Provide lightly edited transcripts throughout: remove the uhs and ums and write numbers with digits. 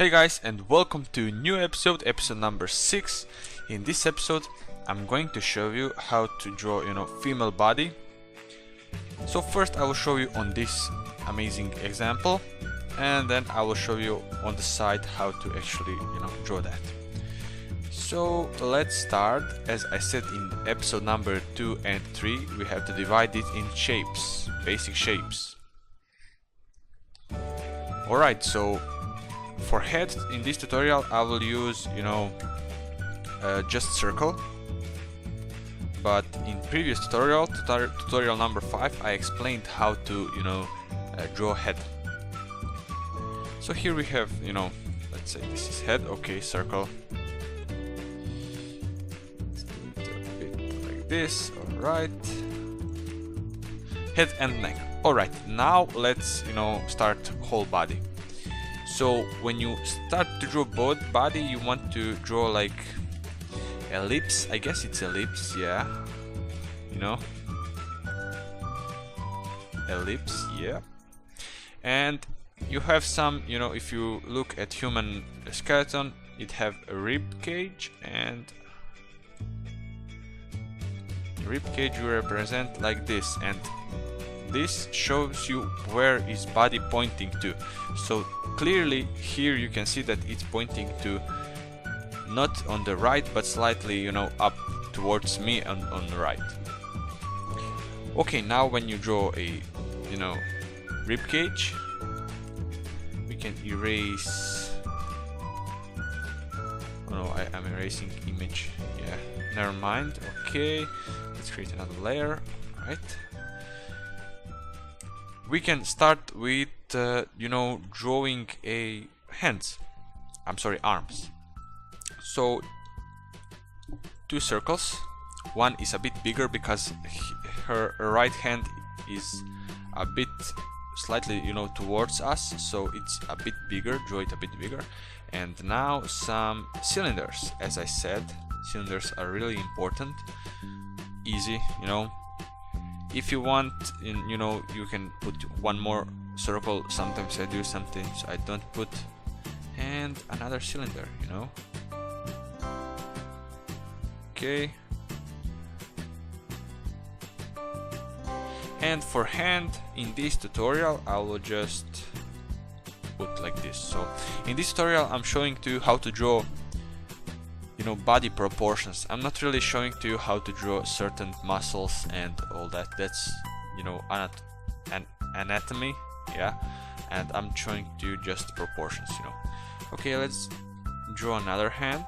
Hey guys, and welcome to a new episode number 6. In this episode I'm going to show you how to draw, female body. So first I will show you on this amazing example, and then I will show you on the side how to actually, draw that. So let's start. As I said in episode number 2 and 3, we have to divide it in shapes, basic shapes. Alright, so for head in this tutorial I will use just circle, but in previous tutorial number 5, I explained how to draw head. So here we have, let's say this is head. Okay, circle, a bit like this. Alright, head and neck. Alright, now let's start whole body. So when you start to draw both body, you want to draw like ellipse. I guess it's ellipse, yeah. Ellipse, yeah. And you have some, if you look at human skeleton, it have a rib cage, and rib cage you represent like this, and this shows you where is body pointing to. So clearly here you can see that it's pointing to not on the right, but slightly up towards me on the right. Okay, now when you draw a rib cage, we can erase. Oh no, I'm erasing image. Yeah, never mind. Okay, let's create another layer. Right, we can start with drawing a arms. So 2 circles. One is a bit bigger because her right hand is a bit slightly towards us, so it's a bit bigger. Draw it a bit bigger. And now some cylinders. As I said, cylinders are really important. Easy, if you want, you can put one more circle. Sometimes I do, sometimes I don't put. And another cylinder, Okay. And for hand, in this tutorial I will just put like this. So in this tutorial I'm showing to you how to draw body proportions. I'm not really showing to you how to draw certain muscles and all that. That's anatomy, yeah, and I'm showing to you just proportions. Okay, let's draw another hand.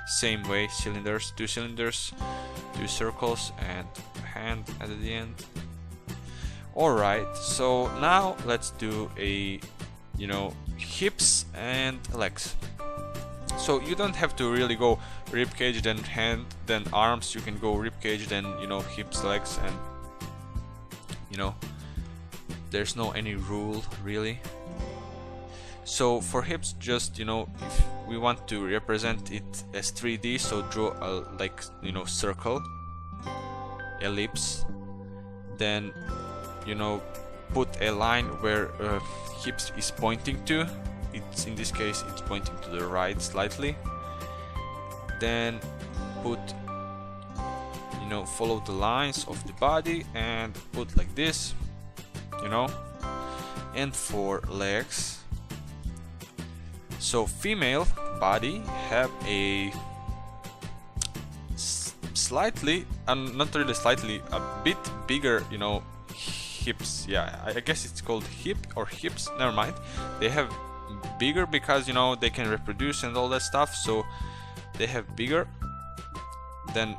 Same way, cylinders, 2 cylinders, 2 circles, and hand at the end. Alright, so now let's do a hips and legs. So you don't have to really go rib cage, then hand, then arms. You can go rib cage, then hips, legs, and there's no any rule really. So for hips, just if we want to represent it as 3D, so draw a circle, ellipse, then put a line where hips is pointing to. It's in this case it's pointing to the right slightly. Then put follow the lines of the body and put like this, and for legs, so female body have a slightly, not really slightly, a bit bigger hips. Yeah, I guess it's called hip or hips, never mind. They have bigger because they can reproduce and all that stuff, so they have bigger than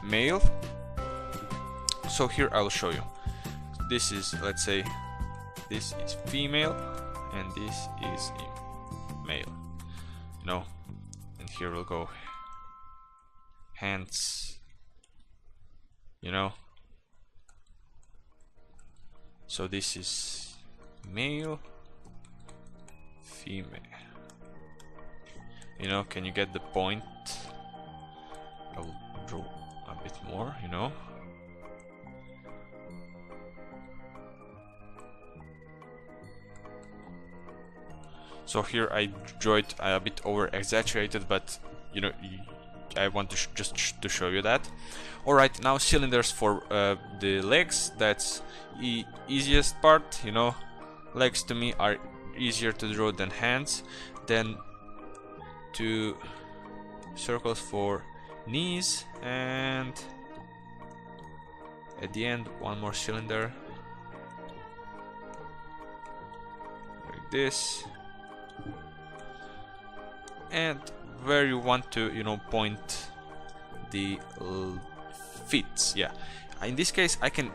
male. So here I will show you. This is, let's say this is female and this is male, and here we'll go hands, so this is male, female. Can you get the point? I will draw a bit more, So here I draw it a bit over exaggerated, but you know, I want to just to show you that. Alright, now cylinders for the legs. That's the easiest part, you know. Legs to me are easier to draw than hands. Then 2 circles for knees, and at the end 1 more cylinder like this. And where you want to, you know, point the feet. Yeah, in this case I can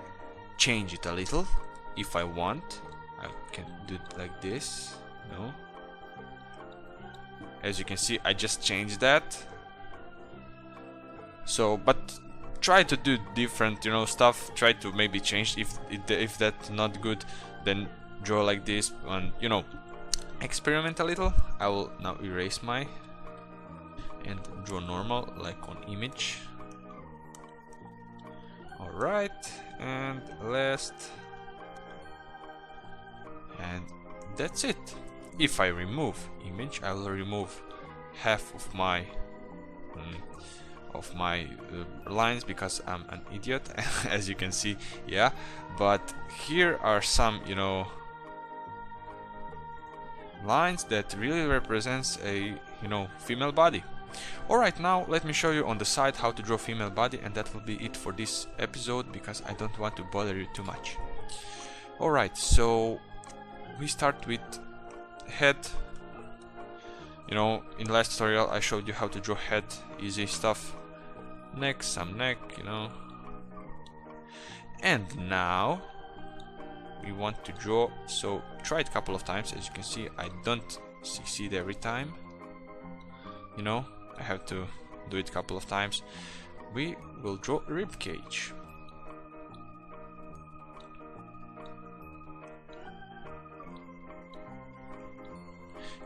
change it a little if I want. I can do it like this, you know. As you can see, I just changed that. So, but try to do different, you know, stuff. Try to maybe change if that's not good, then draw like this, and you know, experiment a little. I will now erase my and draw normal like on image. Alright, and last, and that's it. If I remove image, I will remove half of my lines because I'm an idiot, as you can see. Yeah, but here are some, you know, lines that really represents a, you know, female body. Alright, now let me show you on the side how to draw female body, and that will be it for this episode because I don't want to bother you too much. Alright, so we start with head. You know, in last tutorial I showed you how to draw head, easy stuff. Neck, some neck, you know. And now we want to draw, so try it a couple of times. As you can see, I don't succeed every time, you know. I have to do it a couple of times. We will draw ribcage.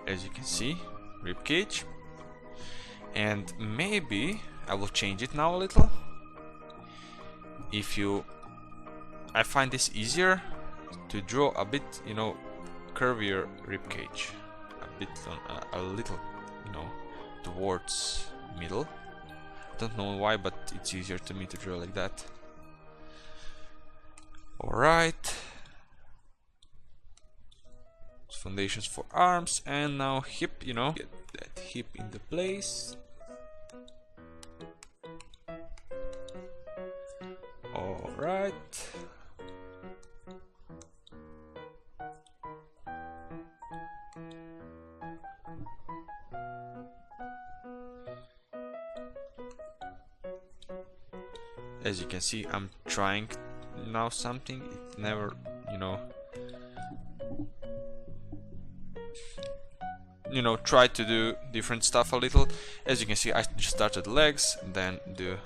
As you can see, ribcage. And maybe I will change it now a little. I find this easier to draw a bit, you know, curvier ribcage, a bit a little, you know, towards middle. Don't know why, but it's easier to me to draw like that. Alright, foundations for arms, and now hip, you know, get that hip into place. Alright, as you can see, I'm trying now something. It never, you know, try to do different stuff a little. As you can see, I just started legs, then do,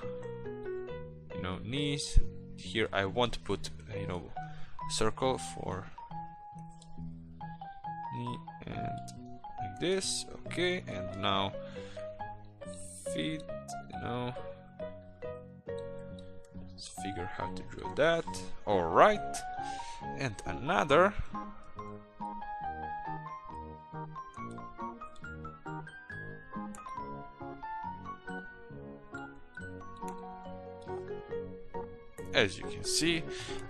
you know, knees. Here I want to put, you know, circle for knee, and like this. Okay, and now feet, you know. Let's figure how to draw that. Alright, and another. As you can see,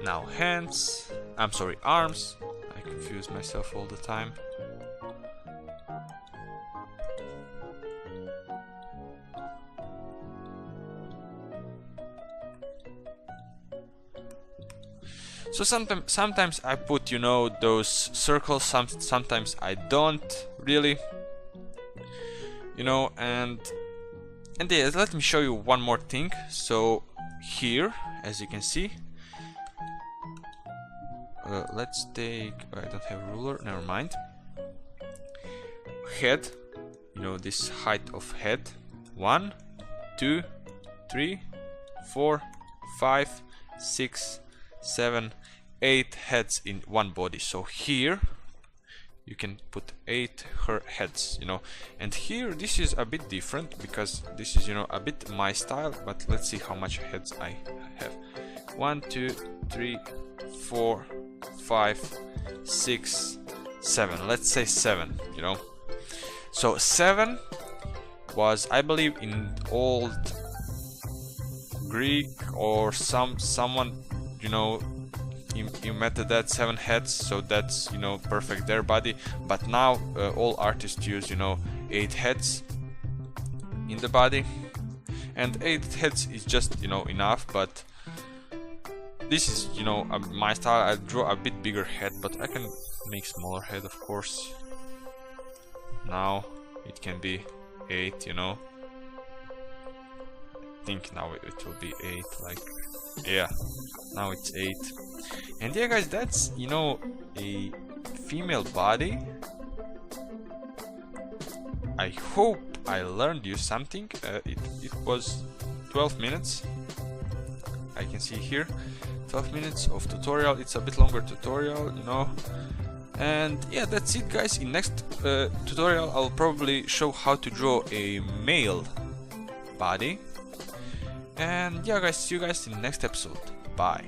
now hands, I'm sorry, arms. I confuse myself all the time. So sometimes I put, you know, those circles, sometimes I don't really, you know. And yeah, let me show you one more thing. So here, as you can see, let's take, I don't have a ruler, never mind. Head, you know, this height of head, 1, 2, 3, 4, 5, 6, 7, 8 heads in one body. So here you can put 8 heads, you know. And here this is a bit different because this is, you know, a bit my style. But let's see how much heads I have. 1, 2, 3, 4, 5, 6, 7. Let's say 7, you know. So 7 was, I believe, in old Greek or someone, you know, invented that 7 heads, so that's, you know, perfect their body. But now all artists use, you know, 8 heads in the body, and 8 heads is just, you know, enough. But this is, you know, my style. I draw a bit bigger head, but I can make smaller head, of course. Now it can be 8, you know. I think now it will be 8, like, yeah, now it's 8. And yeah, guys, that's, you know, a female body. I hope I learned you something. It was 12 minutes. I can see here 12 minutes of tutorial. It's a bit longer tutorial, you know. And yeah, that's it, guys. In next tutorial I'll probably show how to draw a male body. And yeah, guys, see you guys in the next episode. Bye.